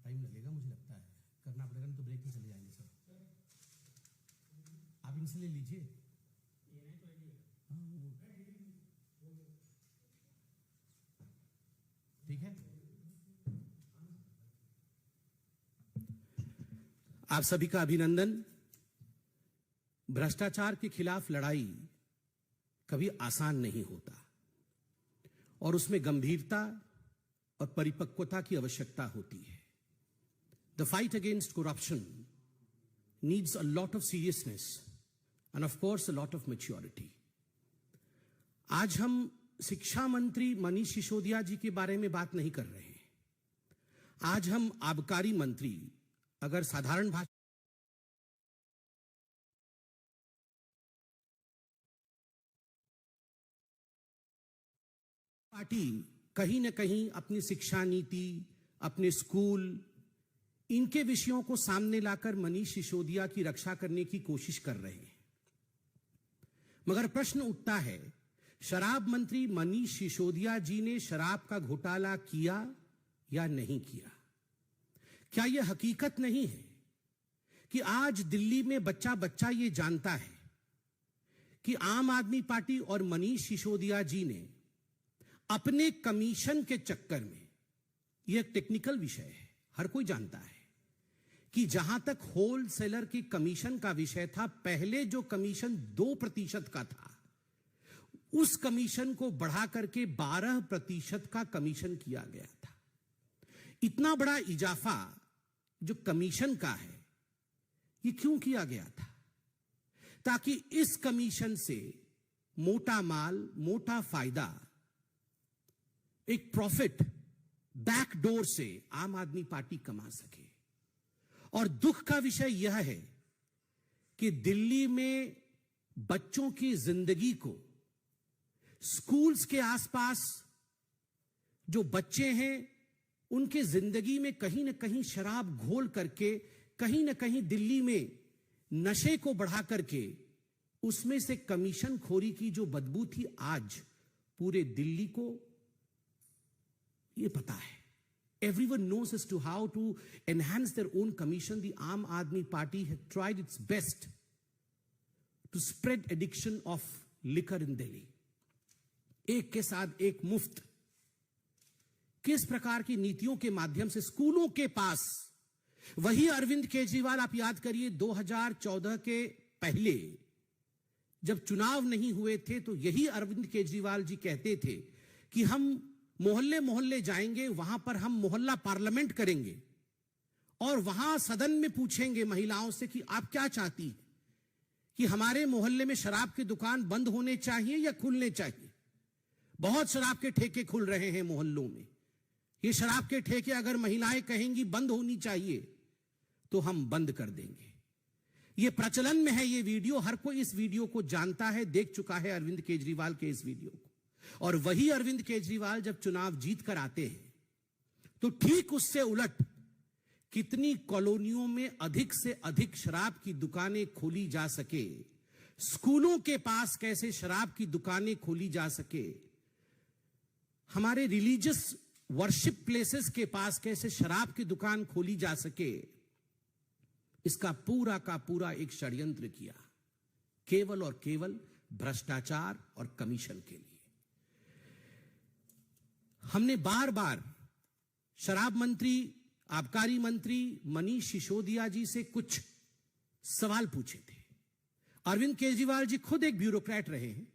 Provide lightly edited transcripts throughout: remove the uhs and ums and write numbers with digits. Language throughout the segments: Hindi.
टाइम लगेगा मुझे लगता है, करना पड़ेगा, नहीं तो ब्रेक में चले जाएंगे सर। आप इनसे ले लीजिए। ठीक है, आप सभी का अभिनंदन। भ्रष्टाचार के खिलाफ लड़ाई कभी आसान नहीं होता और उसमें गंभीरता और परिपक्वता की आवश्यकता होती है। The fight against corruption needs a lot of seriousness end of course a lot of maturity. आज हम शिक्षा मंत्री मनीष सिसोदिया जी के बारे में बात नहीं कर रहे हैं। आज हम आबकारी मंत्री, अगर साधारण भाषा पार्टी कहीं ना कहीं अपनी शिक्षा नीति, अपने स्कूल, इनके विषयों को सामने लाकर मनीष सिसोदिया की रक्षा करने की कोशिश कर रहे हैं। मगर प्रश्न उठता है, शराब मंत्री मनीष सिसोदिया जी ने शराब का घोटाला किया या नहीं किया? क्या यह हकीकत नहीं है कि आज दिल्ली में बच्चा बच्चा ये जानता है कि आम आदमी पार्टी और मनीष सिसोदिया जी ने अपने कमीशन के चक्कर में, यह एक टेक्निकल विषय है, हर कोई जानता है कि जहां तक होलसेलर की कमीशन का विषय था, पहले जो कमीशन 2% का था, उस कमीशन को बढ़ा करके 12% का कमीशन किया गया था। इतना बड़ा इजाफा जो कमीशन का है, ये क्यों किया गया था? ताकि इस कमीशन से मोटा माल, मोटा फायदा, एक प्रॉफिट बैकडोर से आम आदमी पार्टी कमा सके। और दुख का विषय यह है कि दिल्ली में बच्चों की जिंदगी को, स्कूल्स के आसपास जो बच्चे हैं, उनके जिंदगी में कहीं ना कहीं शराब घोल करके, कहीं ना कहीं दिल्ली में नशे को बढ़ा करके, उसमें से कमीशन खोरी की जो बदबू थी, आज पूरे दिल्ली को ये पता है। Everyone knows as to how to enhance their own commission. The Aam Aadmi Party had tried its best to spread addiction of liquor in Delhi. एक के साथ एक मुफ्त, किस प्रकार की नीतियों के माध्यम से स्कूलों के पास, वही अरविंद केजरीवाल, आप याद करिए 2014 के पहले जब चुनाव नहीं हुए थे, तो यही अरविंद केजरीवाल जी कहते थे कि हम मोहल्ले मोहल्ले जाएंगे, वहां पर हम मोहल्ला पार्लियामेंट करेंगे और वहां सदन में पूछेंगे महिलाओं से कि आप क्या चाहती हैं, कि हमारे मोहल्ले में शराब की दुकान बंद होने चाहिए या खुलने चाहिए? बहुत शराब के ठेके खुल रहे हैं मोहल्लों में। ये शराब के ठेके अगर महिलाएं कहेंगी बंद होनी चाहिए तो हम बंद कर देंगे। ये प्रचलन में है ये वीडियो, हर कोई इस वीडियो को जानता है, देख चुका है अरविंद केजरीवाल के इस वीडियो को। और वही अरविंद केजरीवाल जब चुनाव जीत कर आते हैं, तो ठीक उससे उलट कितनी कॉलोनियों में अधिक से अधिक शराब की दुकानें खोली जा सके, स्कूलों के पास कैसे शराब की दुकानें खोली जा सके, हमारे रिलीजियस वर्शिप प्लेसेस के पास कैसे शराब की दुकान खोली जा सके, इसका पूरा का पूरा एक षड्यंत्र किया, केवल और केवल भ्रष्टाचार और कमीशन के लिए। हमने बार बार शराब मंत्री, आबकारी मंत्री मनीष सिसोदिया जी से कुछ सवाल पूछे थे। अरविंद केजरीवाल जी खुद एक ब्यूरोक्रेट रहे हैं।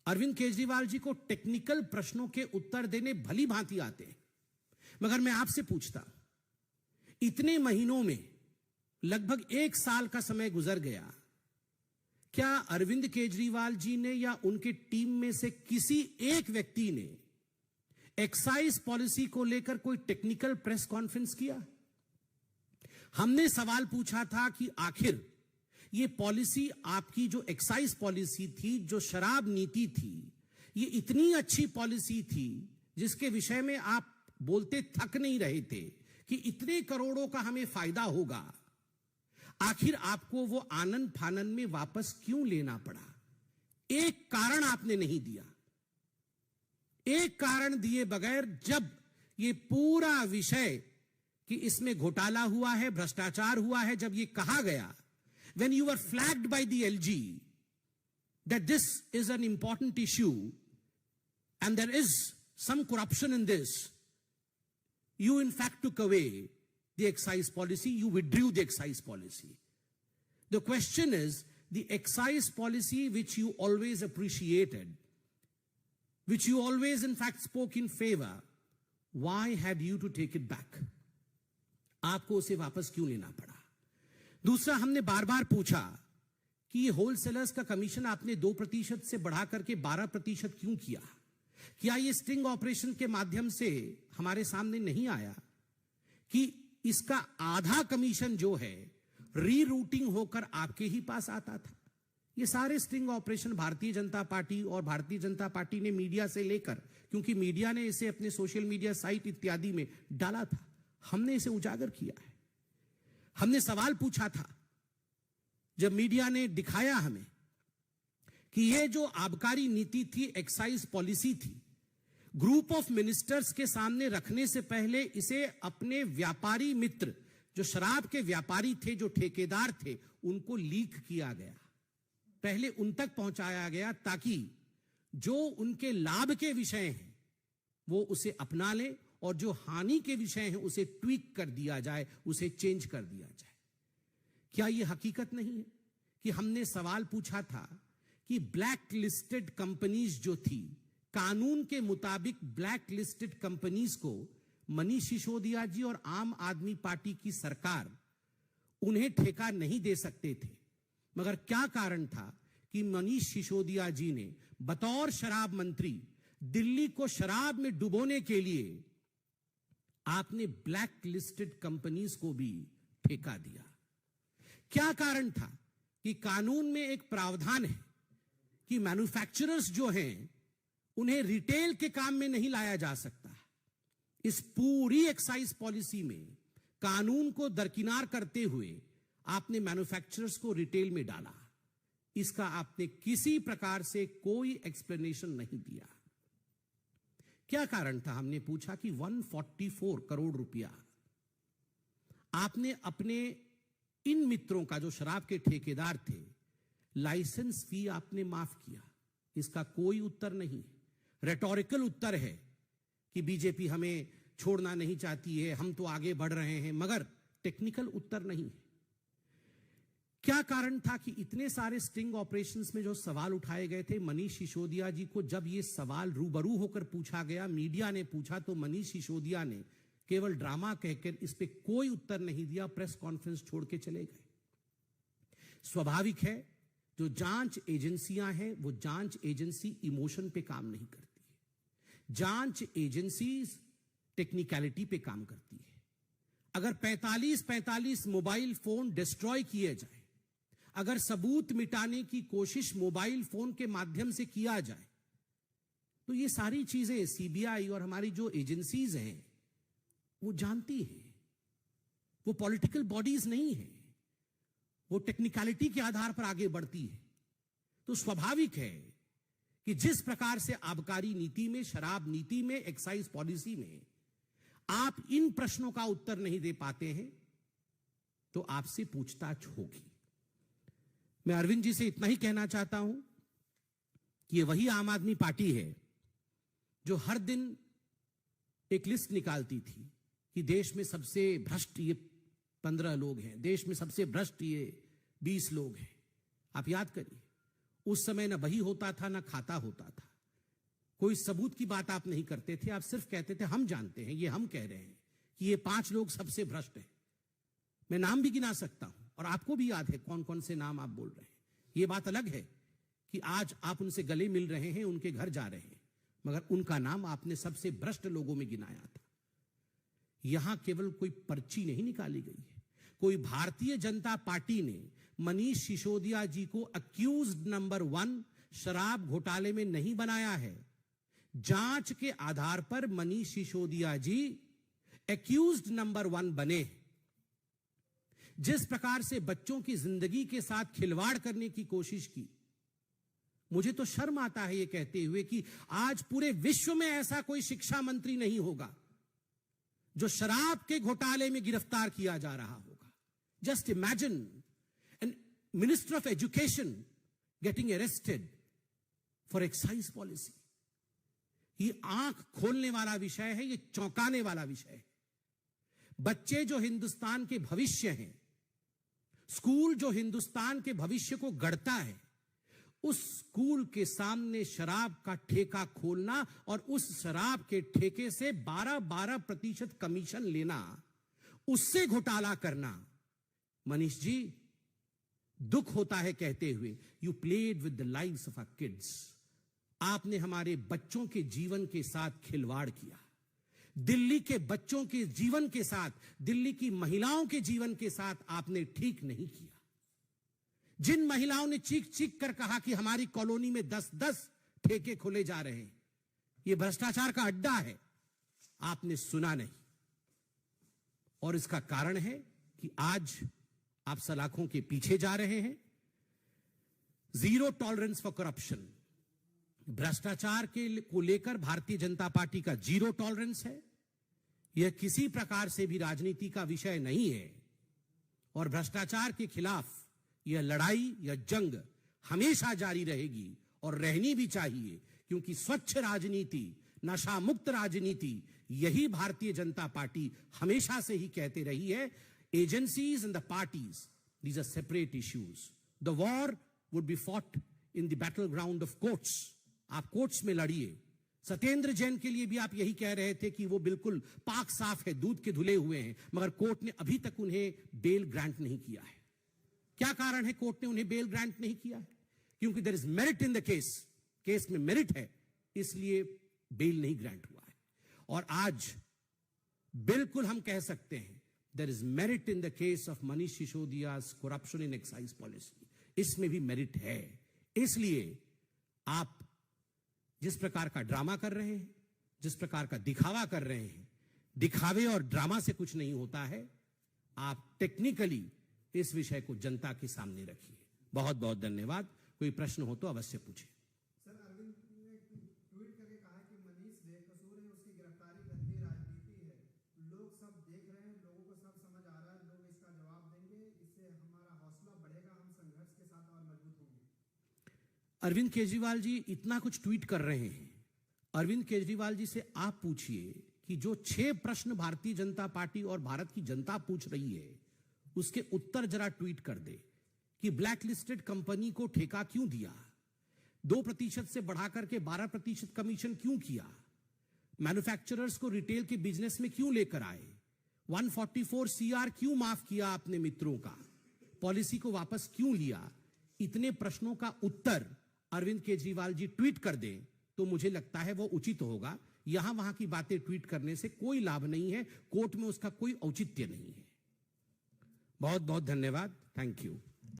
अरविंद केजरीवाल जी को टेक्निकल प्रश्नों के उत्तर देने भली भांति आते हैं। मगर मैं आपसे पूछता हूं, इतने महीनों में लगभग 1 साल का समय गुजर गया, क्या अरविंद केजरीवाल जी ने या उनके टीम में से किसी एक व्यक्ति ने एक्साइज पॉलिसी को लेकर कोई टेक्निकल प्रेस कॉन्फ्रेंस किया? हमने सवाल पूछा था कि आखिर ये पॉलिसी, आपकी जो एक्साइज पॉलिसी थी, जो शराब नीति थी, ये इतनी अच्छी पॉलिसी थी जिसके विषय में आप बोलते थक नहीं रहे थे कि इतने करोड़ों का हमें फायदा होगा, आखिर आपको वो आनन फानन में वापस क्यों लेना पड़ा? एक कारण आपने नहीं दिया। एक कारण दिए बगैर जब ये पूरा विषय कि इसमें घोटाला हुआ है, भ्रष्टाचार हुआ है, जब ये कहा गया, when you were flagged by the LG that this is an important issue and there is some corruption in this, you in fact took away the excise policy, you withdrew the excise policy. The question is, the excise policy which you always appreciated, which you always in fact spoke in favor, why had you to take it back? आपको उसे वापस क्यों लेना पड़ा? दूसरा, हमने बार बार पूछा कि ये होलसेलर्स का कमीशन आपने 2% से बढ़ा करके 12% क्यों किया? क्या ये स्टिंग ऑपरेशन के माध्यम से हमारे सामने नहीं आया कि इसका आधा कमीशन जो है रीरूटिंग होकर आपके ही पास आता था? ये सारे sting operation Bharatiya Janata party और भारतीय जनता पार्टी ने मीडिया से लेकर, क्योंकि मीडिया ने इसे अपने सोशल मीडिया साइट इत्यादि में डाला था, हमने इसे उजागर किया है। हमने सवाल पूछा था जब मीडिया ने दिखाया हमें कि यह जो आबकारी नीति थी, एक्साइज पॉलिसी थी, ग्रुप ऑफ मिनिस्टर्स के सामने रखने से पहले इसे अपने व्यापारी मित्र, जो शराब के व्यापारी थे, जो ठेकेदार थे, उनको लीक किया गया, पहले उन तक पहुंचाया गया ताकि जो उनके लाभ के विषय हैं वो उसे अपना लें और जो हानि के विषय हैं उसे ट्वीक कर दिया जाए, उसे चेंज कर दिया जाए। क्या यह हकीकत नहीं है कि हमने सवाल पूछा था कि ब्लैक लिस्टेड कंपनीज जो थी, कानून के मुताबिक ब्लैक लिस्टेड कंपनीज को मनीष सिसोदिया जी और आम आदमी पार्टी की सरकार उन्हें ठेका नहीं दे सकते थे, मगर क्या कारण था कि मनीष सिसोदिया जी ने बतौर शराब मंत्री दिल्ली को शराब में डुबोने के लिए आपने ब्लैक लिस्टेड कंपनीज को भी ठेका दिया? क्या कारण था कि कानून में एक प्रावधान है कि मैन्युफैक्चरर्स जो हैं उन्हें रिटेल के काम में नहीं लाया जा सकता? इस पूरी एक्साइज पॉलिसी में कानून को दरकिनार करते हुए आपने मैन्युफैक्चरर्स को रिटेल में डाला। इसका आपने किसी प्रकार से कोई एक्सप्लेनेशन नहीं दिया। क्या कारण था? हमने पूछा कि 144 करोड़ रुपया आपने अपने इन मित्रों का, जो शराब के ठेकेदार थे, लाइसेंस फी आपने माफ किया। इसका कोई उत्तर नहीं। रेटोरिकल उत्तर है कि बीजेपी हमें छोड़ना नहीं चाहती है, हम तो आगे बढ़ रहे हैं, मगर टेक्निकल उत्तर नहीं है। क्या कारण था कि इतने सारे स्टिंग ऑपरेशंस में जो सवाल उठाए गए थे, मनीष सिसोदिया जी को जब ये सवाल रूबरू होकर पूछा गया, मीडिया ने पूछा, तो मनीष सिसोदिया ने केवल ड्रामा कहकर इस पे कोई उत्तर नहीं दिया, प्रेस कॉन्फ्रेंस छोड़ के चले गए। स्वाभाविक है, जो जांच एजेंसियां हैं वो जांच एजेंसी इमोशन पे काम नहीं करती है। जांच एजेंसी टेक्निकलिटी पे काम करती है। अगर 45 मोबाइल फोन डिस्ट्रॉय किए जाए, अगर सबूत मिटाने की कोशिश मोबाइल फोन के माध्यम से किया जाए, तो ये सारी चीजें सीबीआई और हमारी जो एजेंसीज हैं वो जानती हैं। वो पॉलिटिकल बॉडीज नहीं है, वो टेक्निकलिटी के आधार पर आगे बढ़ती है। तो स्वाभाविक है कि जिस प्रकार से आबकारी नीति में, शराब नीति में, एक्साइज पॉलिसी में आप इन प्रश्नों का उत्तर नहीं दे पाते हैं, तो आपसे पूछताछ होगी। मैं अरविंद जी से इतना ही कहना चाहता हूं कि ये वही आम आदमी पार्टी है जो हर दिन एक लिस्ट निकालती थी कि देश में सबसे भ्रष्ट ये 15 लोग हैं, देश में सबसे भ्रष्ट ये 20 लोग हैं। आप याद करिए, उस समय ना बही होता था, ना खाता होता था। कोई सबूत की बात आप नहीं करते थे, आप सिर्फ कहते थे हम जानते हैं, ये हम कह रहे हैं कि ये 5 लोग सबसे भ्रष्ट हैं। मैं नाम भी गिना सकता हूं और आपको भी याद है कौन कौन से नाम आप बोल रहे हैं। ये बात अलग है कि आज आप उनसे गले मिल रहे हैं, उनके घर जा रहे हैं, मगर उनका नाम आपने सबसे भ्रष्ट लोगों में गिनाया था। यहां केवल कोई पर्ची नहीं निकाली गई है, कोई भारतीय जनता पार्टी ने मनीष सिसोदिया जी को अक्यूज्ड नंबर 1 शराब घोटाले में नहीं बनाया है। जांच के आधार पर मनीष सिसोदिया जी एक्यूज्ड नंबर 1 बने। जिस प्रकार से बच्चों की जिंदगी के साथ खिलवाड़ करने की कोशिश की, मुझे तो शर्म आता है ये कहते हुए कि आज पूरे विश्व में ऐसा कोई शिक्षा मंत्री नहीं होगा जो शराब के घोटाले में गिरफ्तार किया जा रहा होगा। Just imagine an minister of education getting arrested for excise policy. ये आंख खोलने वाला विषय है, ये चौंकाने वाला विषय है। बच्चे जो हिंदुस्तान के भविष्य हैं, स्कूल जो हिंदुस्तान के भविष्य को गढ़ता है, उस स्कूल के सामने शराब का ठेका खोलना और उस शराब के ठेके से 12% कमीशन लेना, उससे घोटाला करना। मनीष जी, दुख होता है कहते हुए, you played with the lives of our kids. आपने हमारे बच्चों के जीवन के साथ खिलवाड़ किया। दिल्ली के बच्चों के जीवन के साथ, दिल्ली की महिलाओं के जीवन के साथ आपने ठीक नहीं किया। जिन महिलाओं ने चीख चीख कर कहा कि हमारी कॉलोनी में 10-10 ठेके खोले जा रहे हैं, यह भ्रष्टाचार का अड्डा है, आपने सुना नहीं। और इसका कारण है कि आज आप सलाखों के पीछे जा रहे हैं। जीरो टॉलरेंस फॉर करप्शन, भ्रष्टाचार को लेकर भारतीय जनता पार्टी का जीरो टॉलरेंस है। यह किसी प्रकार से भी राजनीति का विषय नहीं है और भ्रष्टाचार के खिलाफ यह लड़ाई, यह जंग हमेशा जारी रहेगी और रहनी भी चाहिए, क्योंकि स्वच्छ राजनीति, नशा मुक्त राजनीति, यही भारतीय जनता पार्टी हमेशा से ही कहते रही है। Agencies and the parties, these are separate issues. The war would be fought in the battle ground of courts. आप कोर्ट्स में लड़िए। सत्येंद्र जैन के लिए भी आप यही कह रहे थे कि वो बिल्कुल पाक साफ है, दूध के धुले हुए हैं, मगर कोर्ट ने अभी तक उन्हें बेल ग्रांट नहीं किया है। क्या कारण है कोर्ट ने उन्हें बेल ग्रांट नहीं किया है? क्योंकि there is merit in the case में मेरिट है, इसलिए बेल नहीं ग्रांट हुआ है। और आज बिल्कुल हम कह सकते हैं there is merit in the case of Manish Sisodia's corruption in excise policy. इसमें भी मेरिट है। इसलिए आप जिस प्रकार का ड्रामा कर रहे हैं, जिस प्रकार का दिखावा कर रहे हैं, दिखावे और ड्रामा से कुछ नहीं होता है। आप टेक्निकली इस विषय को जनता के सामने रखिए। बहुत बहुत धन्यवाद। कोई प्रश्न हो तो अवश्य पूछे। सर, अरविंद ने ट्वीट करके कहा कि मनीष बेकसूर है, उसकी गिरफ्तारी गंदी राजनीति है। लोग सब देख रहे हैं, लोगों को सब समझ आ रहा है, लोग इसका जवाब देंगे, इससे हमारा हौसला बढ़ेगा, हम संघर्ष के साथ और मजबूत होंगे। अरविंद केजरीवाल जी इतना कुछ ट्वीट कर रहे हैं। अरविंद केजरीवाल जी से आप पूछिए कि जो 6 प्रश्न भारतीय जनता पार्टी और भारत की जनता पूछ रही है, उसके उत्तर जरा ट्वीट कर दे कि ब्लैक लिस्टेड कंपनी को ठेका क्यों दिया, 2% से बढ़ाकर के 12% कमीशन क्यों किया, मैन्युफैक्चरर्स को रिटेल के बिजनेस में क्यों लेकर आए, 144 CR क्यों माफ किया आपने मित्रों का, पॉलिसी को वापस क्यों लिया। इतने प्रश्नों का उत्तर अरविंद केजरीवाल जी ट्वीट कर दें तो मुझे लगता है वो उचित होगा। यहां वहां की बातें ट्वीट करने से कोई लाभ नहीं है, कोर्ट में उसका कोई औचित्य नहीं है। बहुत बहुत धन्यवाद। Thank you.